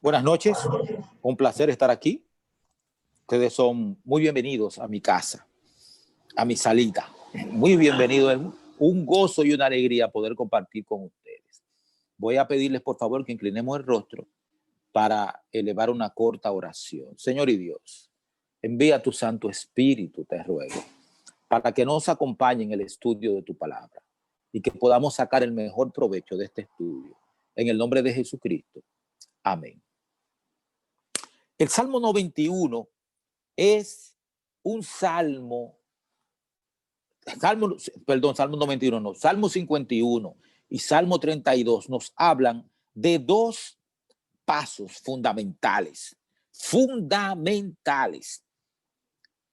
Buenas noches, un placer estar aquí. Ustedes son muy bienvenidos a mi casa, a mi salita. Muy bienvenidos, es un gozo y una alegría poder compartir con ustedes. Voy a pedirles por favor que inclinemos el rostro para elevar una corta oración. Señor y Dios, envía tu Santo Espíritu, te ruego, para que nos acompañe en el estudio de tu palabra y que podamos sacar el mejor provecho de este estudio. En el nombre de Jesucristo. Amén. El Salmo 91 es un Salmo 91 no, Salmo 51 y Salmo 32 nos hablan de dos pasos fundamentales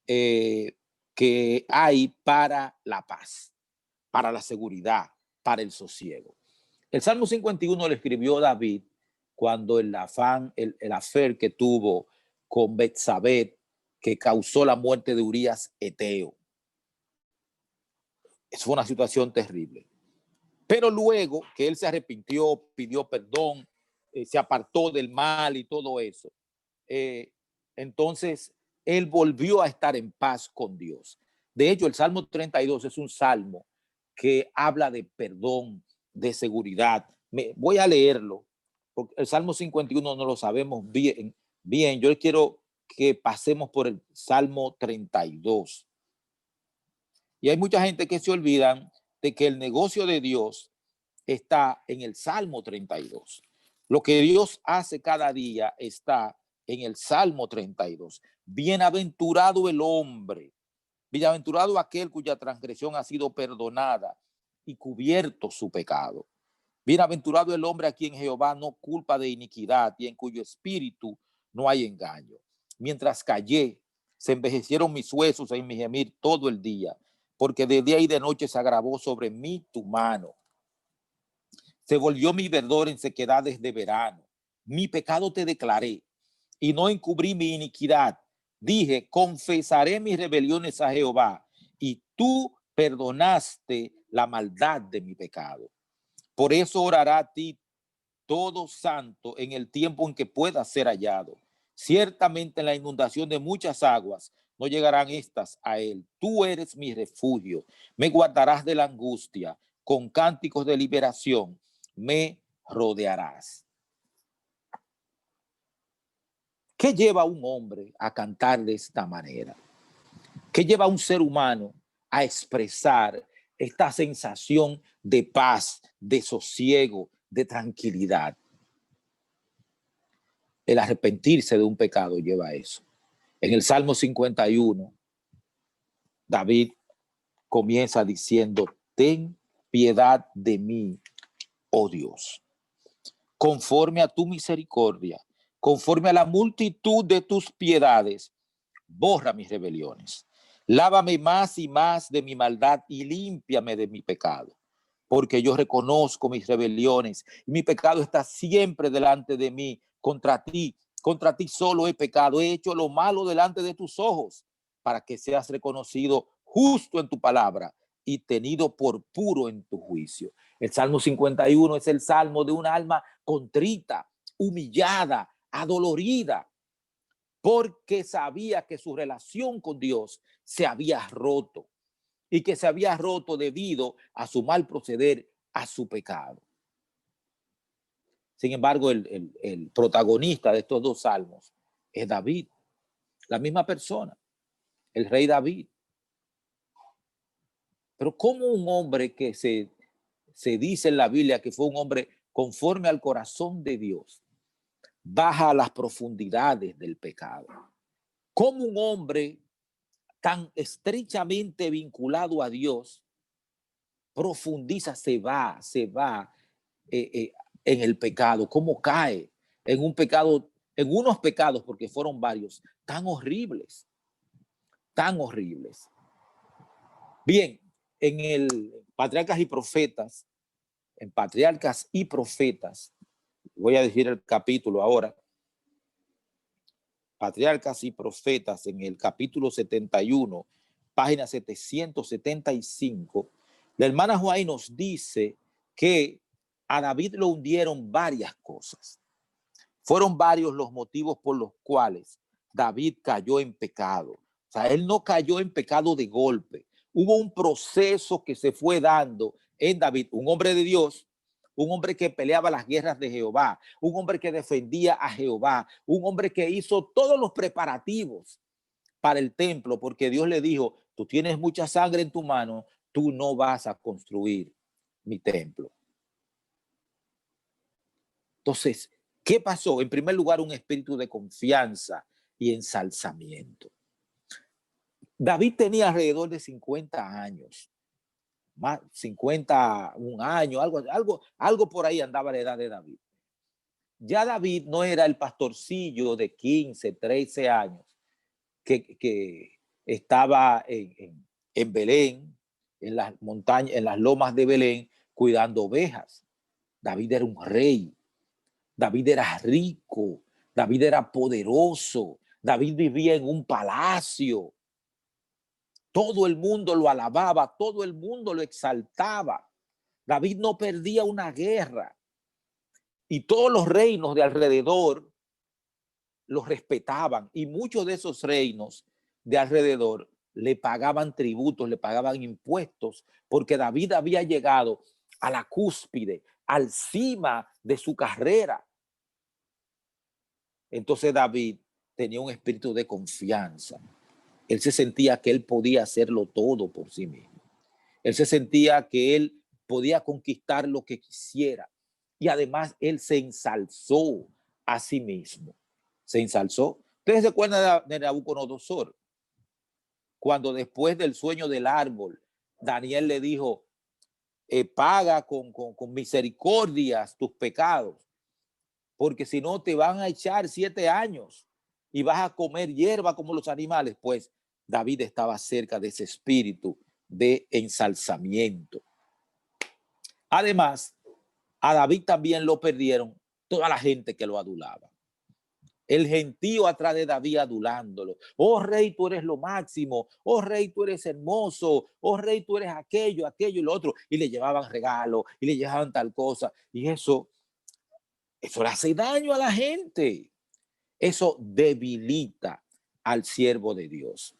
que hay para la paz, para la seguridad, para el sosiego. El Salmo 51 lo escribió David cuando el affair que tuvo con Betsabé, que causó la muerte de Urías Eteo. Eso fue una situación terrible. Pero luego que él se arrepintió, pidió perdón, se apartó del mal y todo eso, entonces él volvió a estar en paz con Dios. De hecho, el Salmo 32 es un salmo que habla de perdón, de seguridad. Voy a leerlo, porque el Salmo 51 no lo sabemos bien. Yo quiero que pasemos por el Salmo 32. Y hay mucha gente que se olvidan de que el negocio de Dios está en el Salmo 32. Lo que Dios hace cada día está en el Salmo 32. Bienaventurado el hombre, bienaventurado aquel cuya transgresión ha sido perdonada y cubierto su pecado. Bienaventurado el hombre a quien Jehová no culpa de iniquidad y en cuyo espíritu no hay engaño. Mientras callé, se envejecieron mis huesos en mi gemir todo el día, porque de día y de noche se agravó sobre mí tu mano. Se volvió mi verdor en sequedades de verano. Mi pecado te declaré y no encubrí mi iniquidad. Dije, confesaré mis rebeliones a Jehová y tú perdonaste la maldad de mi pecado. Por eso orará a ti todo santo en el tiempo en que pueda ser hallado. Ciertamente en la inundación de muchas aguas no llegarán estas a él. Tú eres mi refugio. Me guardarás de la angustia. Con cánticos de liberación me rodearás. ¿Qué lleva a un hombre a cantar de esta manera? ¿Qué lleva a un ser humano a expresar esta sensación de paz, de sosiego, de tranquilidad? El arrepentirse de un pecado lleva a eso. En el Salmo 51, David comienza diciendo, ten piedad de mí, oh Dios, conforme a tu misericordia, conforme a la multitud de tus piedades, borra mis rebeliones. Lávame más y más de mi maldad y límpiame de mi pecado, porque yo reconozco mis rebeliones y mi pecado está siempre delante de mí. Contra ti solo he pecado, he hecho lo malo delante de tus ojos, para que seas reconocido justo en tu palabra y tenido por puro en tu juicio. El Salmo 51 es el salmo de un alma contrita, humillada, adolorida, porque sabía que su relación con Dios se había roto y que se había roto debido a su mal proceder, a su pecado. Sin embargo, el protagonista de estos dos salmos es David, la misma persona, el rey David. Pero ¿cómo un hombre que se dice en la Biblia que fue un hombre conforme al corazón de Dios, baja a las profundidades del pecado? ¿Cómo un hombre tan estrechamente vinculado a Dios profundiza, se va en el pecado? ¿Cómo cae en un pecado, en unos pecados, porque fueron varios, tan horribles, tan horribles? Bien, en el Patriarcas y Profetas, voy a decir el capítulo ahora, Patriarcas y Profetas, en el capítulo 71, página 775, la hermana Juárez nos dice que a David lo hundieron varias cosas. fueron varios los motivos por los cuales David cayó en pecado. O sea, él no cayó en pecado de golpe. Hubo un proceso que se fue dando en David, un hombre de Dios, un hombre que peleaba las guerras de Jehová, un hombre que defendía a Jehová, un hombre que hizo todos los preparativos para el templo, porque Dios le dijo, tú tienes mucha sangre en tu mano, tú no vas a construir mi templo. Entonces, ¿qué pasó? En primer lugar, un espíritu de confianza y ensalzamiento. David tenía alrededor de 50 años, más 51 años, algo por ahí andaba la edad de David. Ya David no era el pastorcillo de 15, 13 años que estaba en Belén, en las montañas, en las lomas de Belén, cuidando ovejas. David era un rey. David era rico, David era poderoso, David vivía en un palacio. Todo el mundo lo alababa, todo el mundo lo exaltaba. David no perdía una guerra. Y todos los reinos de alrededor los respetaban. Y muchos de esos reinos de alrededor le pagaban tributos, le pagaban impuestos, porque David había llegado a la cúspide, al cima de su carrera. Entonces David tenía un espíritu de confianza. Él se sentía que él podía hacerlo todo por sí mismo. Él se sentía que él podía conquistar lo que quisiera. Y además él se ensalzó a sí mismo. Se ensalzó. Ustedes se acuerdan de Nabucodonosor, cuando después del sueño del árbol, Daniel le dijo, paga con misericordias tus pecados, porque si no te van a echar 7 años y vas a comer hierba como los animales. Pues David estaba cerca de ese espíritu de ensalzamiento. Además, a David también lo perdieron toda la gente que lo adulaba. El gentío atrás de David adulándolo. Oh rey, tú eres lo máximo. Oh rey, tú eres hermoso. Oh rey, tú eres aquello, aquello y lo otro. Y le llevaban regalos y le llevaban tal cosa. Y eso le hace daño a la gente. Eso debilita al siervo de Dios.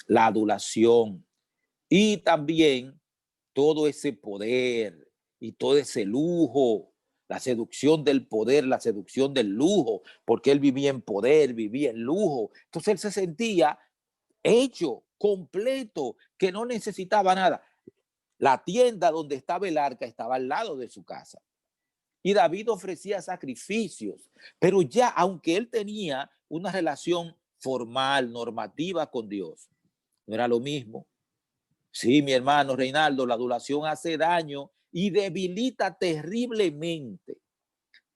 La adulación y también todo ese poder y todo ese lujo, la seducción del poder, la seducción del lujo, porque él vivía en poder, vivía en lujo. Entonces él se sentía hecho, completo, que no necesitaba nada. La tienda donde estaba el arca estaba al lado de su casa. Y David ofrecía sacrificios, pero ya aunque él tenía una relación formal, normativa con Dios, no era lo mismo. Sí, mi hermano Reinaldo, la adulación hace daño y debilita terriblemente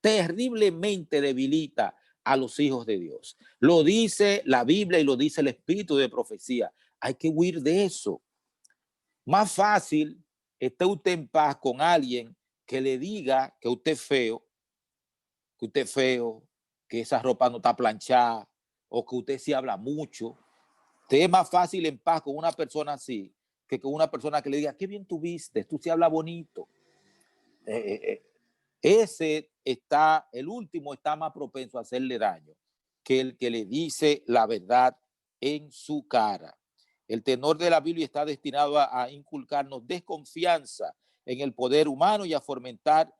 debilita a los hijos de Dios. Lo dice la Biblia y lo dice el espíritu de profecía. Hay que huir de eso. Más fácil está usted en paz con alguien que le diga que usted es feo, que esa ropa no está planchada o que usted sí habla mucho. Usted es más fácil en paz con una persona así que con una persona que le diga, qué bien tú vistes, tú sí hablas bonito. El último está más propenso a hacerle daño que el que le dice la verdad en su cara. El tenor de la Biblia está destinado a inculcarnos desconfianza en el poder humano y a fomentar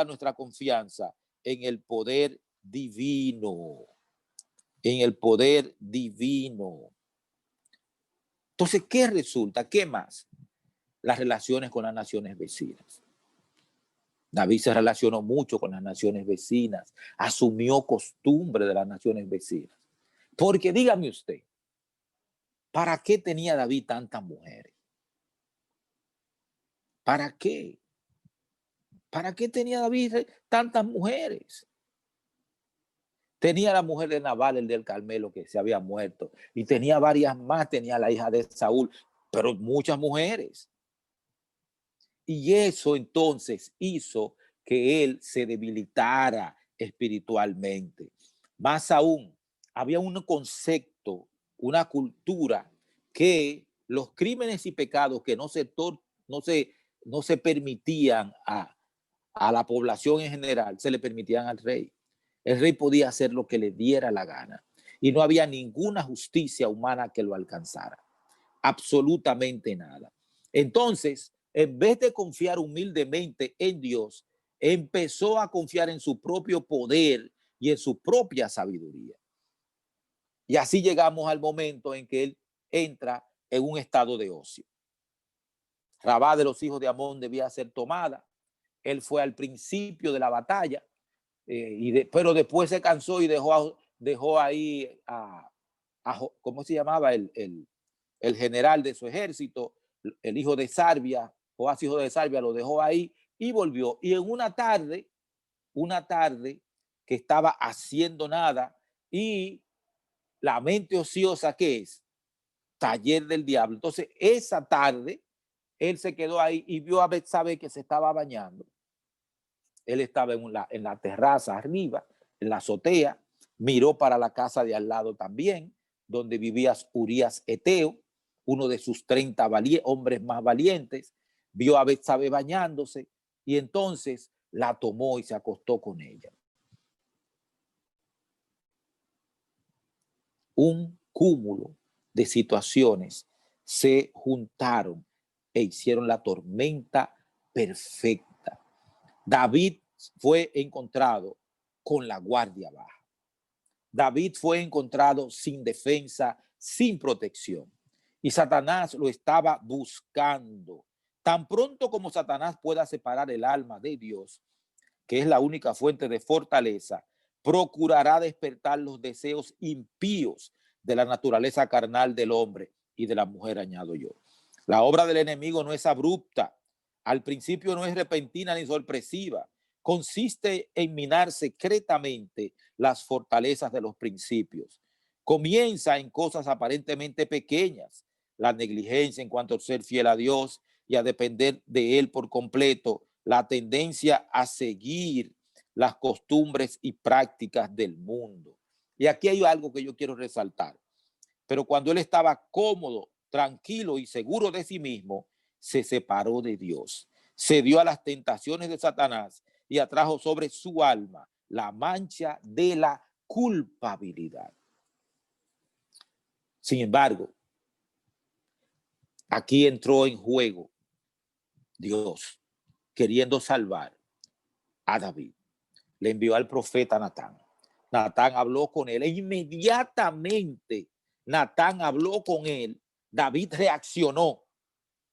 nuestra confianza en el poder divino. En el poder divino. Entonces, ¿qué resulta? ¿Qué más? Las relaciones con las naciones vecinas. David se relacionó mucho con las naciones vecinas, asumió costumbre de las naciones vecinas. Porque dígame usted, ¿para qué tenía David tantas mujeres? ¿Para qué? ¿Para qué tenía David tantas mujeres? Tenía la mujer de Nabal, el del Carmelo, que se había muerto, y tenía varias más, tenía la hija de Saúl, pero muchas mujeres. Y eso entonces hizo que él se debilitara espiritualmente. Más aún, había un concepto, una cultura que los crímenes y pecados que no se permitían a la población en general, se le permitían al rey. El rey podía hacer lo que le diera la gana y no había ninguna justicia humana que lo alcanzara. Absolutamente nada. Entonces, en vez de confiar humildemente en Dios, empezó a confiar en su propio poder y en su propia sabiduría. Y así llegamos al momento en que él entra en un estado de ocio. Rabá de los hijos de Amón debía ser tomada. Él fue al principio de la batalla, pero después se cansó y dejó ahí ¿cómo se llamaba? El general de su ejército, el hijo de Sarbia, Joás hijo de Sarbia, lo dejó ahí y volvió. Y en una tarde que estaba haciendo nada y la mente ociosa, ¿qué es? Taller del diablo. Entonces, esa tarde, él se quedó ahí y vio a Betsabé que se estaba bañando. Él estaba en la terraza arriba, en la azotea, miró para la casa de al lado también, donde vivía Urías Eteo, uno de sus 30 hombres más valientes, vio a Betsabé bañándose y entonces la tomó y se acostó con ella. Un cúmulo de situaciones se juntaron e hicieron la tormenta perfecta. David fue encontrado con la guardia baja. David fue encontrado sin defensa, sin protección. Y Satanás lo estaba buscando. Tan pronto como Satanás pueda separar el alma de Dios, que es la única fuente de fortaleza, procurará despertar los deseos impíos de la naturaleza carnal del hombre y de la mujer, añado yo. La obra del enemigo no es abrupta, al principio no es repentina ni sorpresiva, consiste en minar secretamente las fortalezas de los principios. Comienza en cosas aparentemente pequeñas, la negligencia en cuanto a ser fiel a Dios y a depender de Él por completo, la tendencia a seguir las costumbres y prácticas del mundo. Y aquí hay algo que yo quiero resaltar. Pero cuando él estaba cómodo, tranquilo y seguro de sí mismo, se separó de Dios, se dio a las tentaciones de Satanás y atrajo sobre su alma la mancha de la culpabilidad. Sin embargo, aquí entró en juego Dios, queriendo salvar a David. Le envió al profeta Natán. Natán habló con él e inmediatamente Natán habló con él. David reaccionó,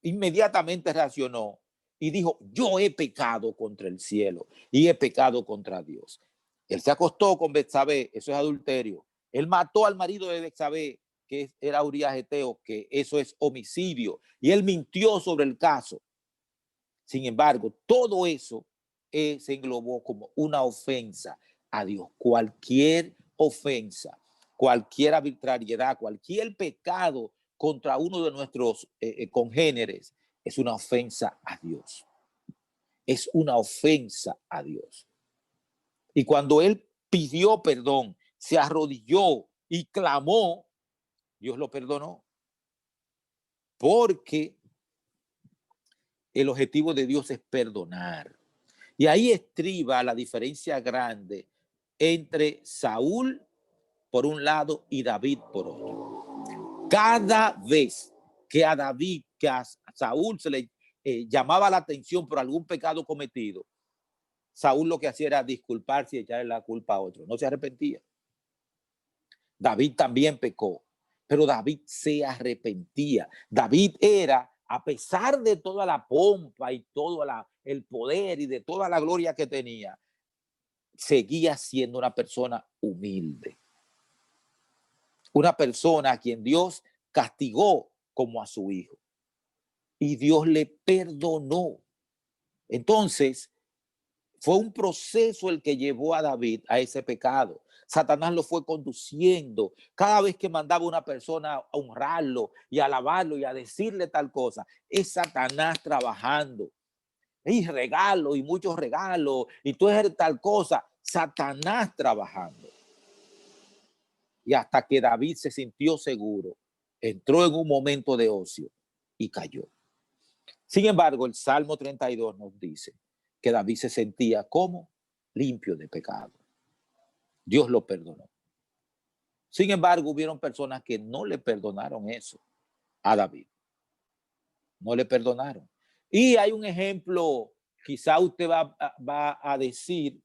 inmediatamente reaccionó y dijo, yo he pecado contra el cielo y he pecado contra Dios. Él se acostó con Betsabé, eso es adulterio. Él mató al marido de Betsabé, que era Urías Eteo, que eso es homicidio. Y él mintió sobre el caso. Sin embargo, todo eso se englobó como una ofensa a Dios. Cualquier ofensa, cualquier arbitrariedad, cualquier pecado contra uno de nuestros congéneres es una ofensa a Dios. Es una ofensa a Dios. Y cuando él pidió perdón, se arrodilló y clamó, Dios lo perdonó. Porque el objetivo de Dios es perdonar. Y ahí estriba la diferencia grande entre Saúl por un lado y David por otro. Cada vez que a David, que a Saúl se le llamaba la atención por algún pecado cometido, Saúl lo que hacía era disculparse y echarle la culpa a otro. No se arrepentía. David también pecó, pero David se arrepentía. David era, a pesar de toda la pompa y todo el poder y de toda la gloria que tenía, seguía siendo una persona humilde. Una persona a quien Dios castigó como a su hijo. Y Dios le perdonó. Entonces, fue un proceso el que llevó a David a ese pecado. Satanás lo fue conduciendo. Cada vez que mandaba a una persona a honrarlo y a alabarlo y a decirle tal cosa, es Satanás trabajando. Y regalos y muchos regalos y tú eres tal cosa. Satanás trabajando. Y hasta que David se sintió seguro, entró en un momento de ocio y cayó. Sin embargo, el Salmo 32 nos dice que David se sentía como limpio de pecado. Dios lo perdonó. Sin embargo, hubieron personas que no le perdonaron eso a David. No le perdonaron. Y hay un ejemplo, quizá usted va a decir,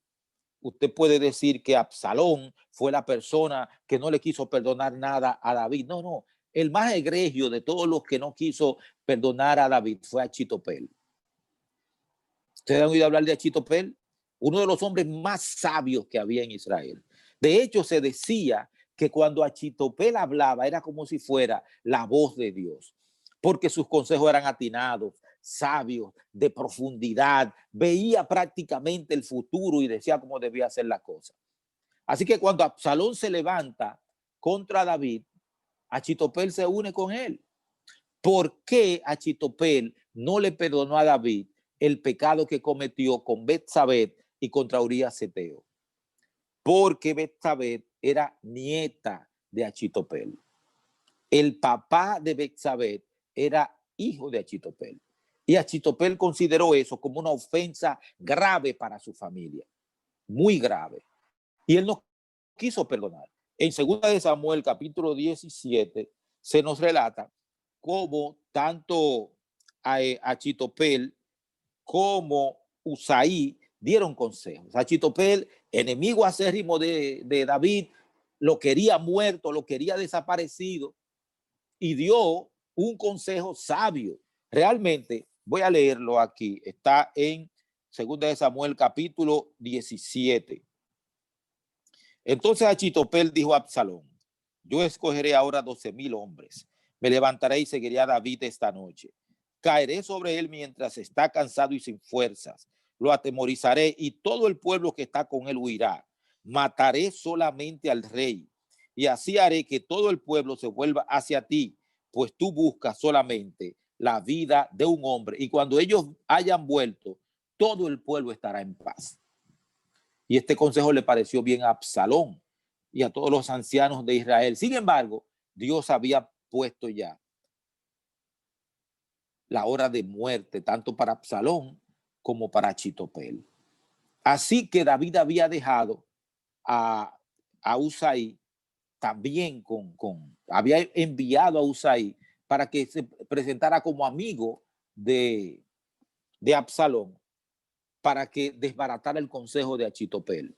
usted puede decir que Absalón fue la persona que no le quiso perdonar nada a David. No, no. El más egregio de todos los que no quiso perdonar a David fue Achitofel. ¿Ustedes han oído hablar de Achitofel? Uno de los hombres más sabios que había en Israel. De hecho, se decía que cuando Achitofel hablaba era como si fuera la voz de Dios, porque sus consejos eran atinados, sabios, de profundidad, veía prácticamente el futuro y decía cómo debía hacer la cosa. Así que cuando Absalón se levanta contra David, Achitofel se une con él. ¿Por qué Achitofel no le perdonó a David el pecado que cometió con Betsabé y contra Urías Eteo? Porque Betsabé era nieta de Achitofel. El papá de Betsabé era hijo de Achitofel. Y Achitofel consideró eso como una ofensa grave para su familia, muy grave. Y él no quiso perdonar. En 2 de Samuel, capítulo 17, se nos relata cómo tanto Achitofel como Usaí dieron consejos. Achitofel, enemigo acérrimo de David, lo quería muerto, lo quería desaparecido, y dio un consejo sabio. Realmente, voy a leerlo aquí, está en 2 de Samuel capítulo 17. Entonces Achitofel dijo a Absalón: yo escogeré ahora 12,000 hombres, me levantaré y seguiré a David esta noche. Caeré sobre él mientras está cansado y sin fuerzas, lo atemorizaré y todo el pueblo que está con él huirá. Mataré solamente al rey y así haré que todo el pueblo se vuelva hacia ti, pues tú buscas solamente la vida de un hombre y cuando ellos hayan vuelto, todo el pueblo estará en paz. Y este consejo le pareció bien a Absalón y a todos los ancianos de Israel. Sin embargo, Dios había puesto ya la hora de muerte, tanto para Absalón como para Achitofel. Así que David había dejado a Usaí también había enviado a Usaí para que se presentara como amigo de Absalón, para que desbaratara el consejo de Achitofel.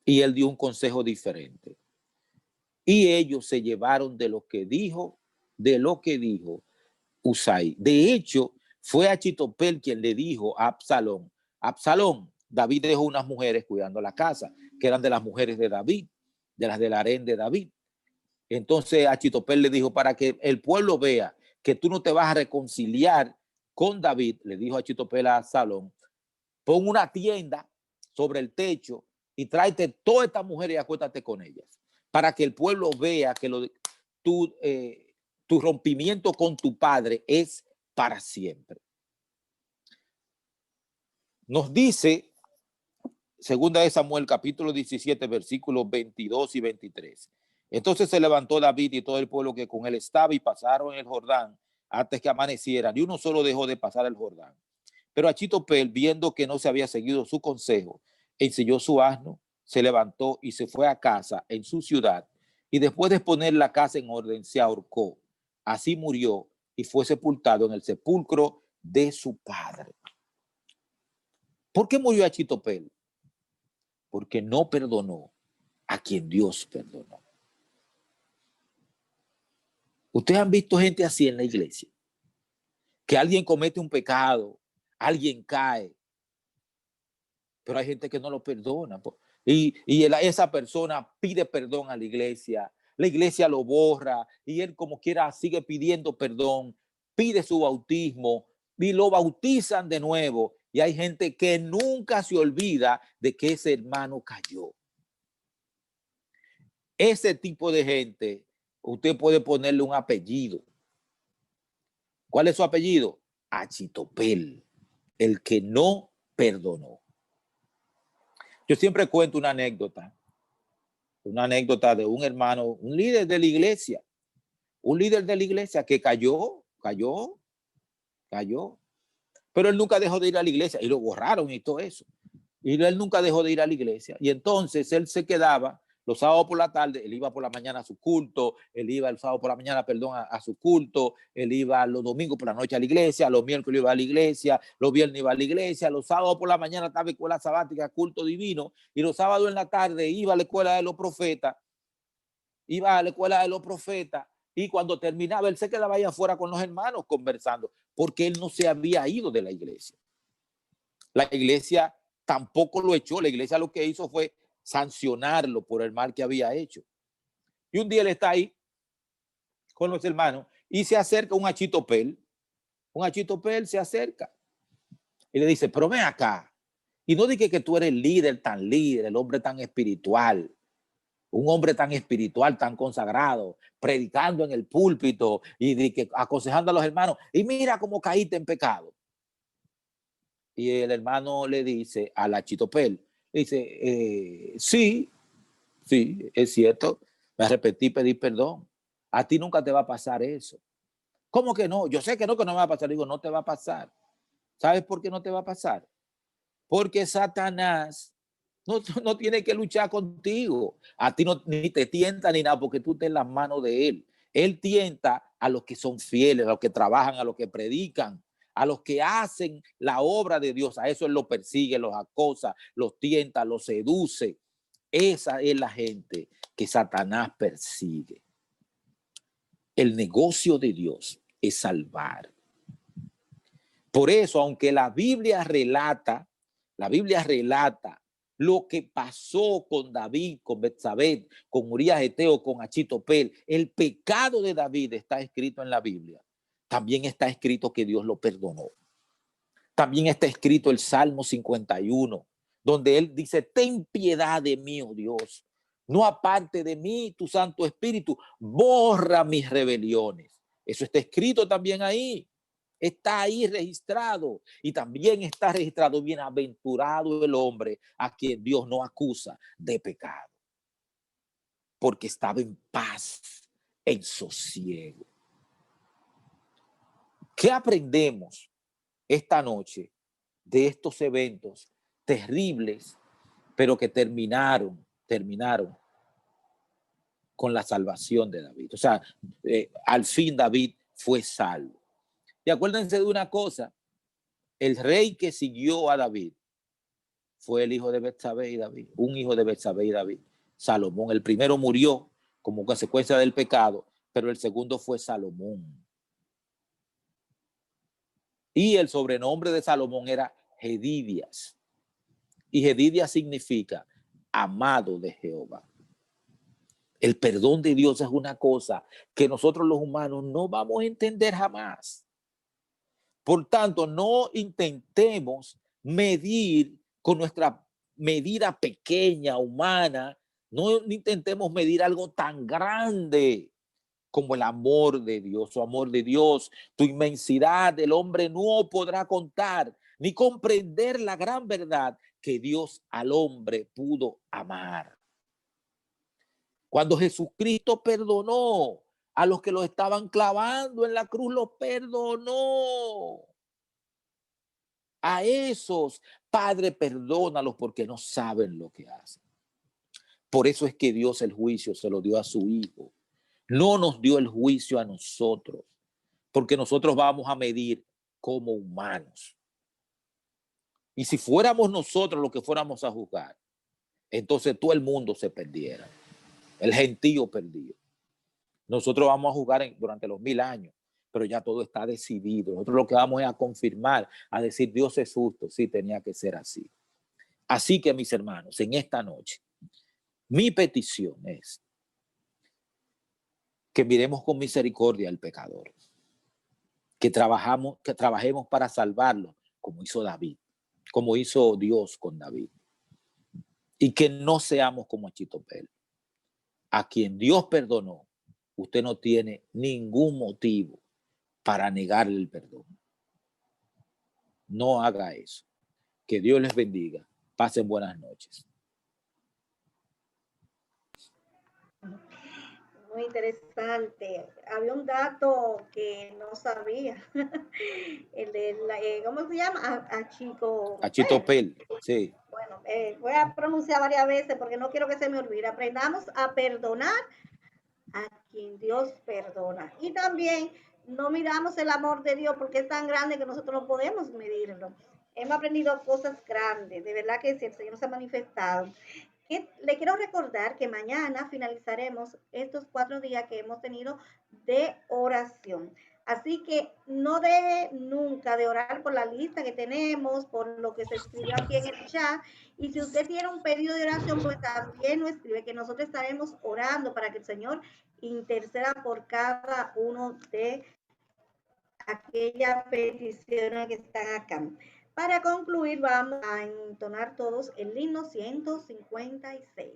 Y él dio un consejo diferente. Y ellos se llevaron de lo que dijo Usaí. De hecho, fue Achitofel quien le dijo a Absalón: Absalón, David dejó unas mujeres cuidando la casa, que eran de las mujeres de David, de las del harén de David. Entonces Achitofel le dijo: para que el pueblo vea que tú no te vas a reconciliar con David, le dijo Achitofel a Absalón, pon una tienda sobre el techo y tráete todas estas mujeres y acuéstate con ellas, para que el pueblo vea que tu rompimiento con tu padre es para siempre. Nos dice 2 de Samuel capítulo 17 versículos 22 y 23. Entonces se levantó David y todo el pueblo que con él estaba y pasaron el Jordán antes que amaneciera. Ni uno solo dejó de pasar el Jordán. Pero Achitofel, viendo que no se había seguido su consejo, ensilló su asno, se levantó y se fue a casa en su ciudad, y después de poner la casa en orden, se ahorcó. Así murió y fue sepultado en el sepulcro de su padre. ¿Por qué murió Achitofel? Porque no perdonó a quien Dios perdonó. Ustedes han visto gente así en la iglesia, que alguien comete un pecado, alguien cae, pero hay gente que no lo perdona. Y esa persona pide perdón a la iglesia lo borra y él como quiera sigue pidiendo perdón, pide su bautismo y lo bautizan de nuevo. Y hay gente que nunca se olvida de que ese hermano cayó. Ese tipo de gente, usted puede ponerle un apellido. ¿Cuál es su apellido? Achitofel, el que no perdonó. Yo siempre cuento una anécdota de un hermano, un líder de la iglesia que cayó, pero él nunca dejó de ir a la iglesia y lo borraron y todo eso. Y él nunca dejó de ir a la iglesia. Y entonces él se quedaba los sábados por la tarde, él iba por la mañana a su culto, él iba el sábado por la mañana, perdón, a su culto, él iba los domingos por la noche a la iglesia, los miércoles iba a la iglesia, los viernes iba a la iglesia, los sábados por la mañana estaba en escuela sabática, culto divino, y los sábados en la tarde iba a la escuela de los profetas, y cuando terminaba él se quedaba ahí afuera con los hermanos conversando, porque él no se había ido de la iglesia. La iglesia tampoco lo echó, la iglesia lo que hizo fue sancionarlo por el mal que había hecho. Y un día él está ahí con los hermanos y se acerca un achitopel se acerca y le dice, pero ven acá, y no dije que tú eres el líder, el hombre tan espiritual, un hombre tan espiritual, tan consagrado, predicando en el púlpito y de que, aconsejando a los hermanos, y mira cómo caíste en pecado. Y el hermano le dice al achitopel, dice, sí, es cierto, me arrepentí, pedí perdón. A ti nunca te va a pasar eso. ¿Cómo que no? Yo sé que no me va a pasar. Digo, no te va a pasar. ¿Sabes por qué no te va a pasar? Porque Satanás no tiene que luchar contigo. A ti no, ni te tienta ni nada, porque tú estás en las manos de él. Él tienta a los que son fieles, a los que trabajan, a los que predican, a los que hacen la obra de Dios. A eso él los persigue, los acosa, los tienta, los seduce. Esa es la gente que Satanás persigue. El negocio de Dios es salvar. Por eso, aunque la Biblia relata lo que pasó con David, con Betsabé, con Urías Eteo, con Achitopel, el pecado de David está escrito en la Biblia. También está escrito que Dios lo perdonó. También está escrito el Salmo 51, donde él dice, ten piedad de mí, oh Dios. No aparte de mí tu Santo Espíritu, borra mis rebeliones. Eso está escrito también ahí. Está ahí registrado. Y también está registrado, bienaventurado el hombre a quien Dios no acusa de pecado. Porque estaba en paz, en sosiego. ¿Qué aprendemos esta noche de estos eventos terribles, pero que terminaron con la salvación de David? O sea, al fin David fue salvo. Y acuérdense de una cosa, el rey que siguió a David fue el hijo de Betsabé y David, un hijo de Betsabé y David, Salomón. El primero murió como consecuencia del pecado, pero el segundo fue Salomón. Y el sobrenombre de Salomón era Jedidias. Y Jedidias significa amado de Jehová. El perdón de Dios es una cosa que nosotros los humanos no vamos a entender jamás. Por tanto, no intentemos medir con nuestra medida pequeña, humana, no intentemos medir algo tan grande como el amor de Dios, su amor de Dios, tu inmensidad. El hombre no podrá contar ni comprender la gran verdad que Dios al hombre pudo amar. Cuando Jesucristo perdonó a los que lo estaban clavando en la cruz, los perdonó. A esos, Padre, perdónalos porque no saben lo que hacen. Por eso es que Dios el juicio se lo dio a su Hijo. No nos dio el juicio a nosotros, porque nosotros vamos a medir como humanos. Y si fuéramos nosotros los que fuéramos a juzgar, entonces todo el mundo se perdiera. El gentío perdido. Nosotros vamos a juzgar durante los 1000 años, pero ya todo está decidido. Nosotros lo que vamos es a confirmar, a decir Dios es justo, sí, tenía que ser así. Así que, mis hermanos, en esta noche, mi petición es que miremos con misericordia al pecador, que trabajemos para salvarlo, como hizo David, como hizo Dios con David, y que no seamos como Achitopel. A quien Dios perdonó, usted no tiene ningún motivo para negarle el perdón. No haga eso. Que Dios les bendiga. Pasen buenas noches. Muy interesante. Había un dato que no sabía. El de ¿cómo se llama? Achitopel. Achitopel, sí. Bueno, voy a pronunciar varias veces porque no quiero que se me olvide. Aprendamos a perdonar a quien Dios perdona. Y también no miramos el amor de Dios porque es tan grande que nosotros no podemos medirlo. Hemos aprendido cosas grandes, de verdad que sí, el Señor se ha manifestado. Le quiero recordar que mañana finalizaremos estos 4 días que hemos tenido de oración. Así que no deje nunca de orar por la lista que tenemos, por lo que se escribió aquí en el chat. Y si usted tiene un pedido de oración, pues también nos escribe, que nosotros estaremos orando para que el Señor interceda por cada uno de aquellas peticiones que están acá. Para concluir, vamos a entonar todos el himno 156.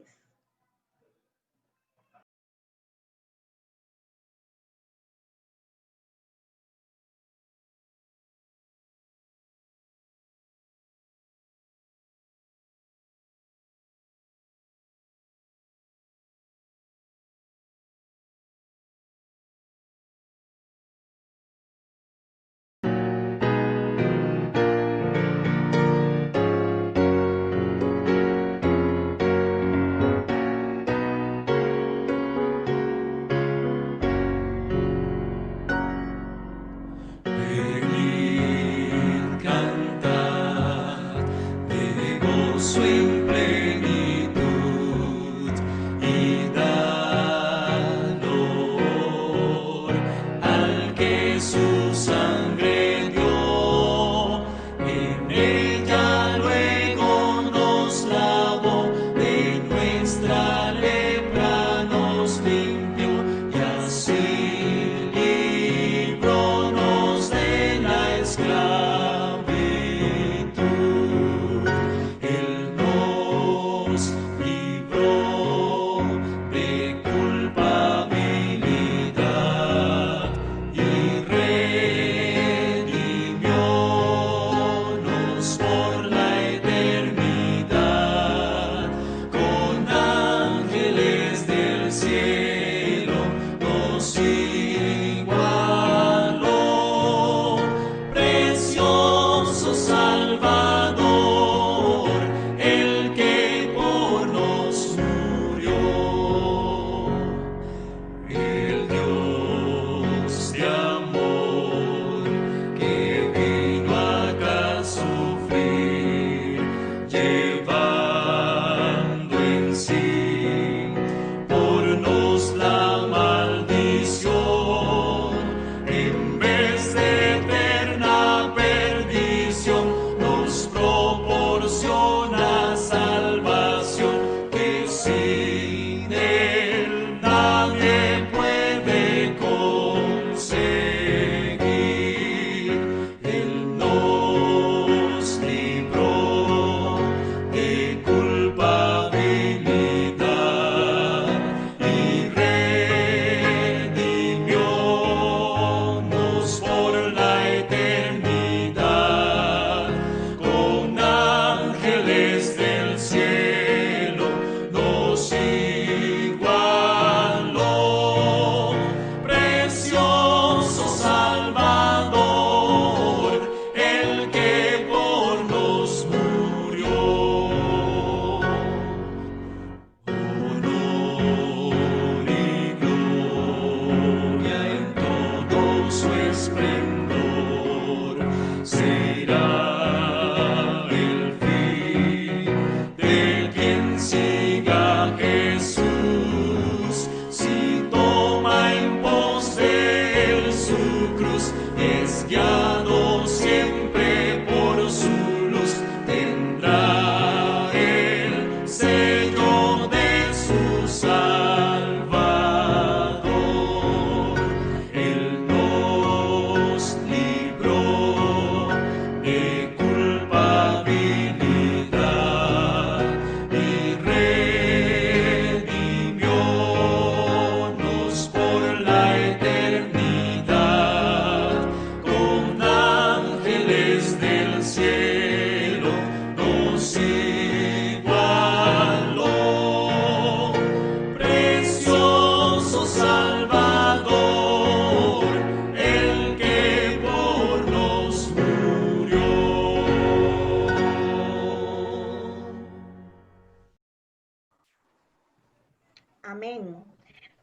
Amén.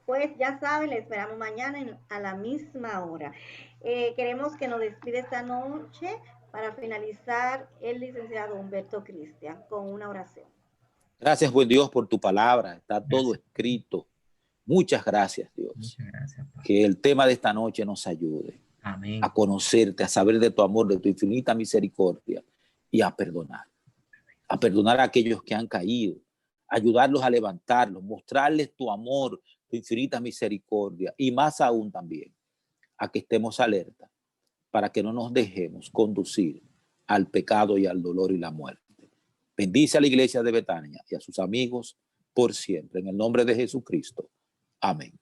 Pues ya saben, le esperamos mañana a la misma hora. Queremos que nos despide esta noche para finalizar el licenciado Humberto Cristian con una oración. Gracias, buen Dios, por tu palabra. Está todo escrito. Muchas gracias, Dios. Muchas gracias, Padre. Que el tema de esta noche nos ayude Amén. a conocerte, a saber de tu amor, de tu infinita misericordia y a perdonar a aquellos que han caído, ayudarlos a levantarlos, mostrarles tu amor, tu infinita misericordia y más aún también a que estemos alerta para que no nos dejemos conducir al pecado y al dolor y la muerte. Bendice a la iglesia de Betania y a sus amigos por siempre. En el nombre de Jesucristo. Amén.